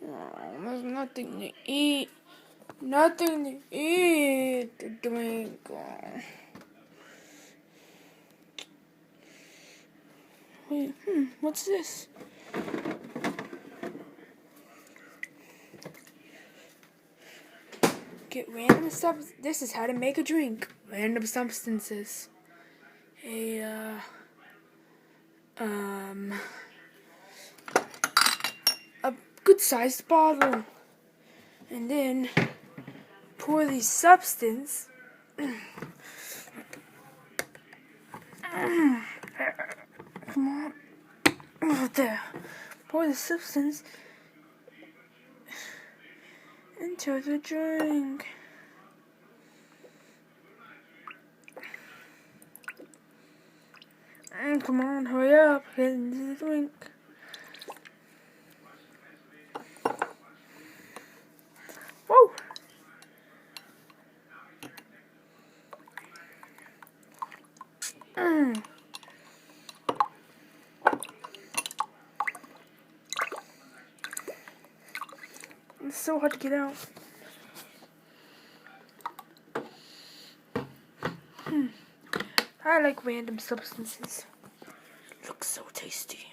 Oh, there's nothing to eat. Nothing to eat. To drink. Oh. Wait, what's this? Get random stuff. This is how to make a drink. Random substances. A good sized bottle. And then pour the substance. Come on. There. Pour the substance into the drink. And come on, hurry up, get into the drink. Whoa! It's so hard to get out. I like random substances. Looks so tasty.